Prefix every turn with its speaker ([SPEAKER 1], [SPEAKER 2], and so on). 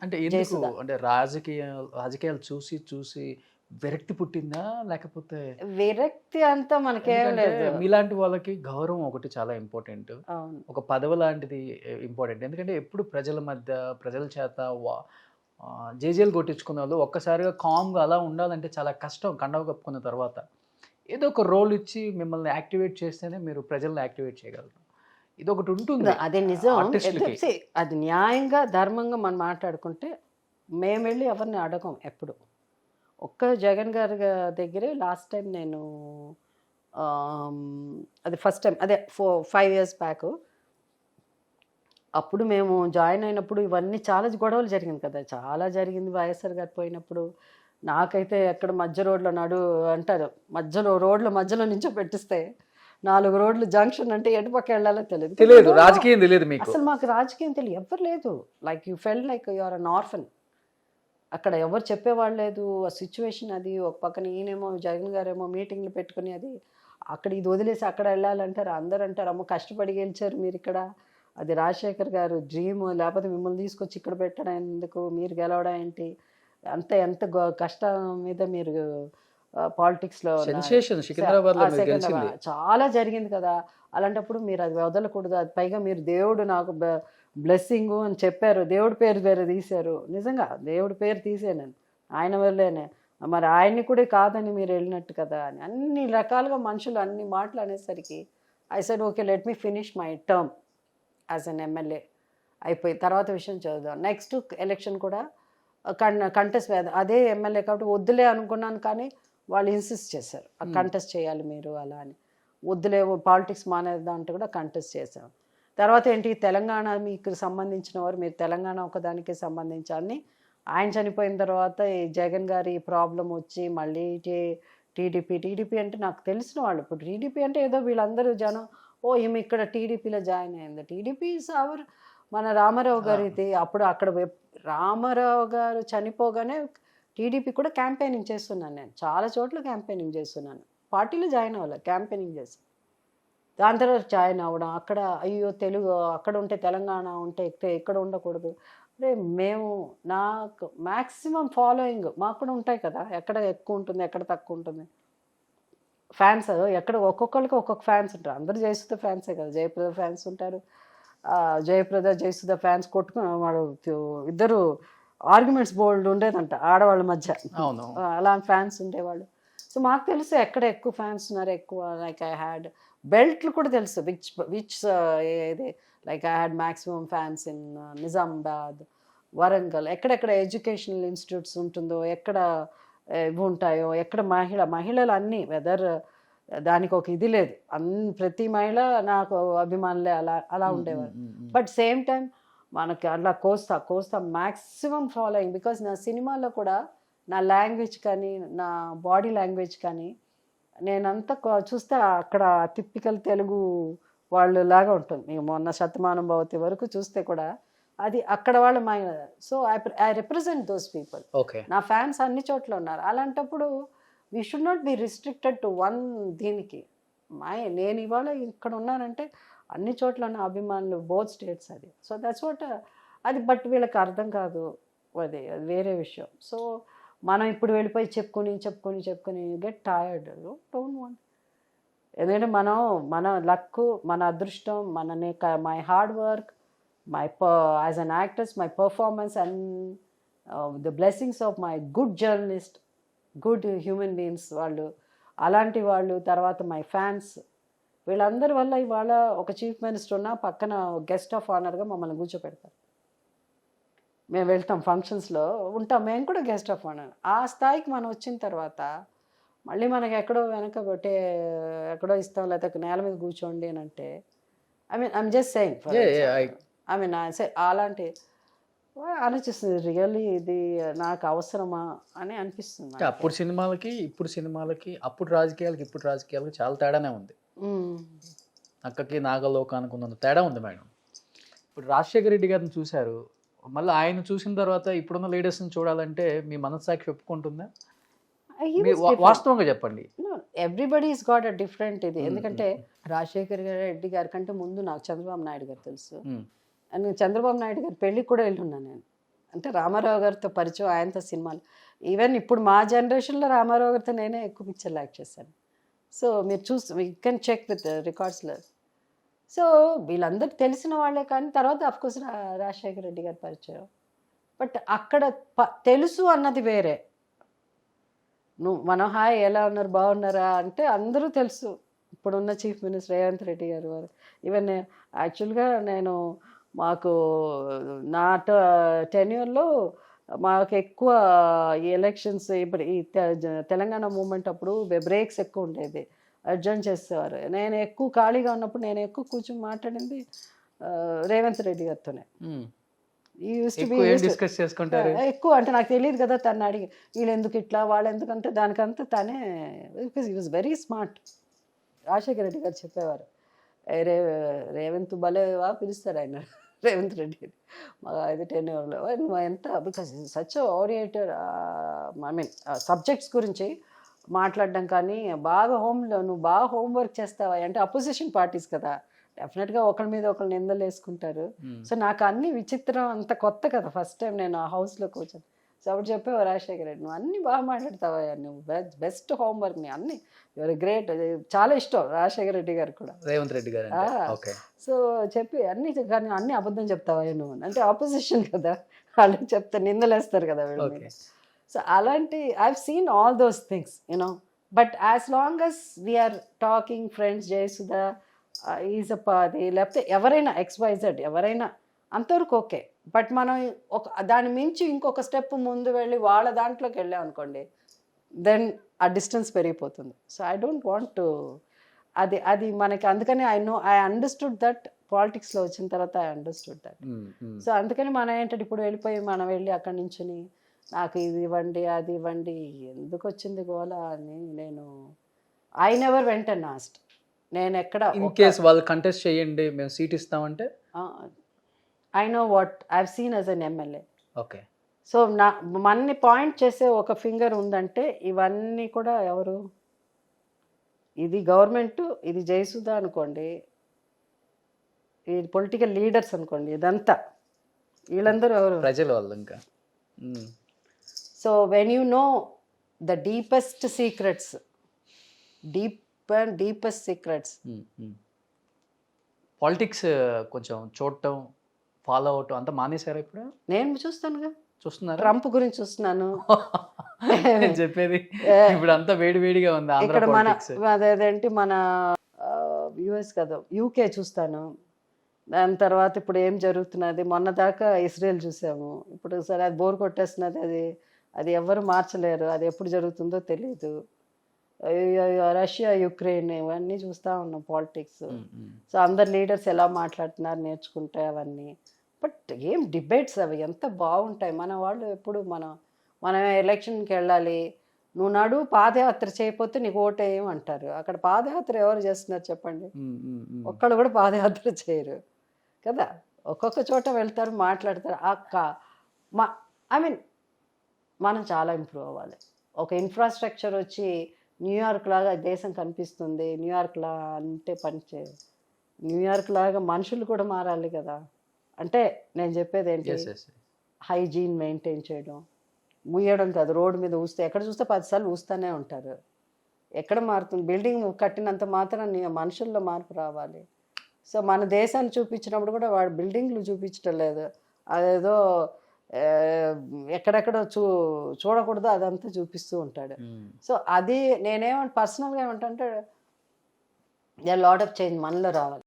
[SPEAKER 1] అంటే ఎందుకు?
[SPEAKER 2] జయసుధ.
[SPEAKER 1] అంటే రాజకీయాలు చూసి చూసి విరక్తి పుట్టిందా? లేకపోతే
[SPEAKER 2] విరక్తి అంతా మనకేం
[SPEAKER 1] ఎందుకంటే
[SPEAKER 2] లేదు.
[SPEAKER 1] మీలాంటి వాళ్ళకి గౌరవం ఒకటి చాలా ఇంపార్టెంట్.
[SPEAKER 2] అవును.
[SPEAKER 1] ఒక పదవి లాంటిది ఇంపార్టెంట్. ఎందుకంటే ఎప్పుడు ప్రజల మధ్య, ప్రజల చేత జేజేలు కొట్టించుకున్నోళ్ళు ఒక్కసారిగా కామ్‌గా అలా ఉండాలంటే చాలా కష్టం కండవ కప్పుకున్న తర్వాత. ఏదో ఒక రోల్ ఇచ్చి మిమ్మల్ని యాక్టివేట్ చేస్తేనే మీరు ప్రజల్ని యాక్టివేట్ చేయగలరు. ఇదొకటి ఉంటుంది
[SPEAKER 2] అది నిజం.
[SPEAKER 1] ఆర్టిస్ట్‌లకి.
[SPEAKER 2] అది న్యాయంగా, ధర్మంగా మనం మాట్లాడుకుంటే మేమెళ్ళి ఎవరిని అడగం ఎప్పుడు. ఒక్క జగన్ గారి దగ్గరే లాస్ట్ టైం నేను ఆహ్, అది ఫస్ట్ టైం అదే 5 ఇయర్స్ బ్యాక్. అప్పుడు మేము జాయిన్ అయినప్పుడు ఇవన్నీ చాలా గొడవలు జరిగింది కదా! చాలా జరిగింది వైఎస్ఆర్ గారు పోయినప్పుడు. నాకైతే ఎక్కడ మధ్య రోడ్‌లో అంటారు. రోడ్ల మధ్యలో నించోబెట్టిస్తే 4 రోడ్లు జంక్షన్ అంటే ఎటు పక్క వెళ్ళాలో తెలీదు.
[SPEAKER 1] తెలియదు. రాజకీయం తెలియదు మీకు.
[SPEAKER 2] అసలు మాకు రాజకీయం తెలియదు. ఎవ్వరు లేదు. Like you felt like you are an orphan. అక్కడ ఎవరు చెప్పేవాళ్ళు లేదు. ఆ సిచ్యువేషన్ అది. ఒక పక్కన ఈయనేమో జగన్ గారేమో మీటింగ్‌లు పెట్టుకొని అది అక్కడ ఇది వదిలేసి అక్కడ వెళ్ళాలంటారు. అందరూ అంటారు, "అమ్మో! కష్టపడి గెలిచారు మీరిక్కడ. అది రాజశేఖర్ గారు డ్రీమ్. లేకపోతే మిమ్మల్ని తీసుకొచ్చి ఇక్కడ పెట్టడం ఎందుకు? మీరు గెలవడం ఏంటి? ఎంత కష్టం మీద మీరు పాలిటిక్స్‌లో
[SPEAKER 1] సెన్సేషన్ సికింద్రాబాద్‌లో మీరు గెలిచింది.
[SPEAKER 2] సికింద్రాబాద్ చాలా జరిగింది కదా! అలాంటప్పుడు మీరు అది వదలకూడదు. అది పైగా మీరు దేవుడు నాకు బ్లెస్సింగు అని చెప్పారు. దేవుడి పేరు వేరే తీశారు. నిజంగా దేవుడి పేరు తీసాను. ఆయన వల్లేనే. మరి ఆయన్ని కూడా కాదని మీరు వెళ్ళినట్టు కదా అని అన్ని రకాలుగా మనుషులు అన్ని మాటలు అనేసరికి I said okay let me finish my term as an MLA. అయిపోయి తర్వాత విషయం చదువుదాం. నెక్స్ట్ ఎలక్షన్ కూడా కంటెస్ట్ అదే ఎమ్మెల్యే కాబట్టి వద్దులే అనుకున్నాను. కానీ వాళ్ళు ఇన్సిస్ట్ చేశారు కంటెస్ట్ చేయాలి మీరు అలా అని. వద్దులే పాలిటిక్స్ మానేద్దాం అంటే కూడా కంటెస్ట్ చేశాం. తర్వాత ఏంటి తెలంగాణ మీకు సంబంధించిన వారు మీరు తెలంగాణ ఒకదానికి సంబంధించి అన్ని ఆయన చనిపోయిన తర్వాత ఈ జగన్ గారి ప్రాబ్లం వచ్చి మళ్ళీ టీడీపీ అంటే నాకు తెలిసిన వాళ్ళు ఇప్పుడు టీడీపీ అంటే ఏదో వీళ్ళందరూ జనం ఈమె ఇక్కడ టీడీపీలో జాయిన్ అయింది. టీడీపీ ఈజ్ అవర్ మన రామారావు గారిది. అప్పుడు అక్కడ రామారావు గారు చనిపోగానే టీడీపీ కూడా క్యాంపెయినింగ్ చేస్తున్నాను నేను. చాలా చోట్ల క్యాంపెయినింగ్ చేస్తున్నాను. పార్టీలో జాయిన్ అవ్వాలి, క్యాంపెయినింగ్ చేసి దాని తర్వాత జాయిన్ అవ్వడం. అక్కడ అయ్యో తెలుగు అక్కడ ఉంటే తెలంగాణ ఉంటే ఇక్కడ ఉండకూడదు. అంటే మేము నాకు మ్యాక్సిమం ఫాలోయింగ్ మాకు కూడా ఉంటాయి కదా, ఎక్కడ ఎక్కువ ఉంటుంది ఎక్కడ తక్కువ ఉంటుంది. ఫ్యాన్స్ ఎక్కడ ఒక్కొక్కరికి ఒక్కొక్క ఫ్యాన్స్ ఉంటారు. అందరూ జయసుధ ఫ్యాన్సే కదా, జయప్రద ఫ్యాన్స్ ఉంటారు. జయప్రద జయసుధ ఫ్యాన్స్ కొట్టుకుని వాడు ఇద్దరు ఆర్గ్యుమెంట్స్ బోల్డ్ ఉండేదంట ఆడవాళ్ళ మధ్య. అలాంటి ఫ్యాన్స్ ఉండేవాళ్ళు. సో మాకు తెలుసు ఎక్కడ ఎక్కువ ఫ్యాన్స్ ఉన్నారు. ఎక్కువ లైక్ ఐ హ్యాడ్ బెల్ట్లు కూడా తెలుసు విచ్ ఏది like I had maximum fans in Nizamabad, Warangal. ఎక్కడెక్కడ ఎడ్యుకేషనల్ ఇన్స్టిట్యూట్స్ ఉంటుందో, ఎక్కడ ఇవి ఉంటాయో, ఎక్కడ మహిళలు అన్నీ వెదర్ దానికి ఒక ఇది లేదు. ప్రతి మహిళ నాకు అభిమానులే అలా ఉండేవారు. బట్ సేమ్ టైం మనకి అలా కోస్తా మ్యాక్సిమం ఫాలోయింగ్. బికాజ్ నా సినిమాలో కూడా నా లాంగ్వేజ్ కానీ నా బాడీ లాంగ్వేజ్ కానీ నేనంతా చూస్తే అక్కడ టిపికల్ తెలుగు వాళ్ళు లాగా ఉంటుంది. మీకు మొన్న శతమానం భవతి వరకు చూస్తే కూడా అది అక్కడ వాళ్ళ so I represent those people. నా ఫ్యాన్స్ అన్ని చోట్ల ఉన్నారు. అలాంటప్పుడు we should not be restricted to one దీనికి. నేను ఇవాళ ఇక్కడ ఉన్నానంటే అన్ని చోట్ల ఉన్న అభిమానులు బోత్ స్టేట్స్ అది. సో దట్స్ వాట్ అది. బట్ వీళ్ళకి అర్థం కాదు, అది వేరే విషయం. సో మనం ఇప్పుడు వెళ్ళిపోయి చెప్పుకొని గెట్ టైర్డ్. Don't want. ఎందుకంటే మన లక్, మన అదృష్టం, my hard work, as an actors, my performance and the blessings of my good journalist, good human beings వాళ్ళు, అలాంటి వాళ్ళు, తర్వాత మై ఫ్యాన్స్, వీళ్ళందరి వల్ల ఇవాళ ఒక చీఫ్ మినిస్టర్ ఉన్న పక్కన గెస్ట్ ఆఫ్ ఆనర్గా మమ్మల్ని కూర్చోపెడతారు. మేము వెళ్తాం ఫంక్షన్స్లో ఉంటాం, మేము కూడా గెస్ట్ ఆఫ్ ఆనర్. ఆ స్థాయికి మనం వచ్చిన తర్వాత మళ్ళీ మనకి ఎక్కడో ఎక్కడో ఇస్తాం, లేకపోతే నేల మీద కూర్చోండి అని అంటే ఐఎమ్ జస్ట్ సేయింగ్ అలాంటి ఆలోచిస్తుంది. రియల్లీ ఇది నాకు అవసరమా అని అనిపిస్తుంది.
[SPEAKER 1] అప్పుడు సినిమాలకి ఇప్పుడు సినిమాలకి, అప్పుడు రాజకీయాలకి ఇప్పుడు రాజకీయాలకి చాలా తేడానే ఉంది. అక్కకి నాగలోకానికి ఉన్నంత తేడా ఉంది మేడం. ఇప్పుడు రాజశేఖర రెడ్డి గారిని చూశారు, మళ్ళీ ఆయన చూసిన తర్వాత ఇప్పుడున్న లీడర్స్ని చూడాలంటే మీ మనస్సాక్షి ఒప్పుకుంటుందా? వాస్తవంగా చెప్పండి.
[SPEAKER 2] Everybody is got a different ఇది. ఎందుకంటే రాజశేఖర రెడ్డి గారి కంటే ముందు నాకు చంద్రబాబు నాయుడు గారు తెలుసు. అండ్ చంద్రబాబు నాయుడు గారి పెళ్ళికి కూడా వెళ్ళున్నాను నేను. అంటే రామారావు గారితో పరిచయం, ఆయనతో సినిమాలు. ఈవెన్ ఇప్పుడు మా జనరేషన్లో రామారావు గారితో నేనే ఎక్కువ పిక్చర్లు యాక్ట్ చేశాను. సో మీరు యూ కెన్ చెక్ విత్ రికార్డ్స్లో. సో వీళ్ళందరికీ తెలిసిన వాళ్ళే, కానీ తర్వాత అఫ్కోర్స్ రాజశేఖర రెడ్డి గారి పరిచయం. బట్ అక్కడ తెలుసు అన్నది వేరే. మనం హాయ్ ఎలా ఉన్నారు బాగున్నారా అంటే అందరూ తెలుసు. ఇప్పుడున్న చీఫ్ మినిస్టర్ రేవంత్ రెడ్డి గారు వారు. ఈవెన్ యాక్చువల్గా నేను మాకు నా టెన్యూర్లో మాకు ఎక్కువ ఈ ఎలక్షన్స్ ఇప్పుడు ఈ తెలంగాణ మూమెంట్ అప్పుడు బ్రేక్స్ ఎక్కువ ఉండేది, అడ్జర్న్ చేసేవారు. నేను ఎక్కువ ఖాళీగా ఉన్నప్పుడు నేను ఎక్కువ కూర్చొని మాట్లాడింది రేవంత్ రెడ్డి గారితోనే.
[SPEAKER 1] డిస్కస్ చేసుకుంటారు
[SPEAKER 2] ఎక్కువ. అంటే నాకు తెలియదు కదా, తను అడిగి వీళ్ళు ఎందుకు ఇట్లా వాళ్ళు ఎందుకంటే దానికంతా తనే, because he was very smart. Rajasekhara Reddy గారు చెప్పేవారు, రేవంత్ భలేవా పిలుస్తారు ఆయన, రేవంత్ రెడ్డి ఇది టెన్యూర్లో నువ్వు ఎంత, because such oriented I mean subjects గురించి మాట్లాడడం. కానీ బాగా నువ్వు బాగా హోంవర్క్ చేస్తావా అంటే అపోజిషన్ పార్టీస్ కదా, డెఫినెట్గా ఒకరి మీద ఒకరు నిందలు వేసుకుంటారు. సో నాకు అన్ని విచిత్రం, అంత కొత్త కదా, ఫస్ట్ టైం నేను ఆ హౌస్లో కూర్చొని. సో అప్పుడు చెప్పేవా రాజశేఖర రెడ్డి, నువ్వు అన్నీ బాగా మాట్లాడతావా, నువ్వు బెస్ట్ హోంవర్క్, నీ అన్ని యువర్ గ్రేట్. చాలా ఇష్టం రాజశేఖర రెడ్డి గారు కూడా,
[SPEAKER 1] రేవంత్ రెడ్డి గారు.
[SPEAKER 2] సో చెప్పి అన్ని, కానీ అన్ని అబద్ధం చెప్తావా నువ్వు అంటే ఆపోజిషన్ కదా, వాళ్ళకి చెప్తే నిందలేస్తారు కదా వీళ్ళు. సో అలాంటి I've seen all those things you know. But as long as we're talking friends, Jayasudha ఈజపాది లేకపోతే ఎవరైనా XYZ ఎవరైనా అంతవరకు ఓకే. బట్ మనం దాని మించి ఇంకొక స్టెప్ ముందు వెళ్ళి వాళ్ళ దాంట్లోకి వెళ్ళాం అనుకోండి, దెన్ ఆ డిస్టెన్స్ పెరిగిపోతుంది. So I don't want to అది మనకి. అందుకని ఐ అండర్స్టూడ్ దట్ పాలిటిక్స్లో వచ్చిన తర్వాత ఐ అండర్స్టూడ్ దట్. సో అందుకని మనం ఏంటంటే ఇప్పుడు మనం వెళ్ళి అక్కడి నుంచుని నాకు ఇది ఇవ్వండి అది ఇవ్వండి, ఎందుకు వచ్చింది గోల అని I never went and asked. నేను ఎక్కడ
[SPEAKER 1] ఇన్ కేస్ వాళ్ళు కంటెస్ట్ చేయండి మేము సీట్ ఇస్తామంటే
[SPEAKER 2] I know what I've seen as an MLA.
[SPEAKER 1] Okay.
[SPEAKER 2] So మనని పాయింట్ చేసే ఒక ఫింగర్ ఉందంటే ఇవన్నీ కూడా ఎవరు, ఇది గవర్నమెంట్, ఇది జయసుధ అనుకోండి, ఇది పొలిటికల్ లీడర్స్ అనుకోండి, ఇదంతా వీళ్ళందరూ ఎవరు,
[SPEAKER 1] ప్రజలు వాళ్ళు. ఇంకా
[SPEAKER 2] so when you know the deepest secrets, deepest secrets.
[SPEAKER 1] Politics కొంచెం చూడటం ఫాలో అవటం అంతా మానేశారా ఇప్పుడు?
[SPEAKER 2] నేను చూస్తానుగా,
[SPEAKER 1] చూస్తున్నారు.
[SPEAKER 2] ట్రంప్ గురించి చూస్తున్నాను.
[SPEAKER 1] చెప్పేది ఇప్పుడు అంతా వేడివేడిగా ఉంది
[SPEAKER 2] ఇక్కడ అదేంటి మన యుఎస్ కదా, UK చూస్తాను. దాని తర్వాత ఇప్పుడు ఏం జరుగుతున్నది, మొన్న దాకా ఇజ్రాయెల్ చూసాము. ఇప్పుడు సరే అది బోర్ కొట్టేస్తున్నది, అది ఎవరు మార్చలేరు, అది ఎప్పుడు జరుగుతుందో తెలియదు. రష్యా యుక్రెయిన్ ఇవన్నీ చూస్తూ ఉన్నాం పాలిటిక్స్. సో అందరు లీడర్స్ ఎలా మాట్లాడుతున్నారు నేర్చుకుంటే అవన్నీ. బట్ ఏం డిబేట్స్ అవి ఎంత బాగుంటాయి. మన వాళ్ళు ఎప్పుడు మనం ఎలక్షన్కి వెళ్ళాలి, నువ్వు నడు పాదయాత్ర చేయకపోతే నీకు ఓటేయం అంటారు. అక్కడ పాదయాత్ర ఎవరు చేస్తున్నారు చెప్పండి? ఒక్కళ్ళు కూడా పాదయాత్ర చేయరు కదా. ఒక్కొక్క చోట వెళ్తారు, మాట్లాడతారు. ఐ మీన్ మనం చాలా ఇంప్రూవ్ అవ్వాలి. ఒక ఇన్ఫ్రాస్ట్రక్చర్ వచ్చి న్యూయార్క్ లాగా దేశం కనిపిస్తుంది, న్యూయార్క్ లా అంటే న్యూయార్క్ లాగా మనుషులు కూడా మారాలి కదా. అంటే నేను చెప్పేది ఏంటి, హైజీన్ మెయింటైన్ చేయడం, ఊయడం కాదు. రోడ్డు మీద ఊస్తే ఎక్కడ చూస్తే 10 సార్లు ఊస్తూనే ఉంటారు. ఎక్కడ మారుతుంది? బిల్డింగ్ కట్టినంత మాత్రం మనుషుల్లో మార్పు రావాలి. సో మన దేశాన్ని చూపించినప్పుడు కూడా వాడు బిల్డింగ్లు చూపించడం లేదు, అదేదో ఎక్కడెక్కడో చూడకూడదు అదంతా చూపిస్తూ ఉంటాడు. సో అది నేనేమంటే పర్సనల్గా ఏమంటే లాట్ ఆఫ్ చేంజ్ మనలో రావాలి.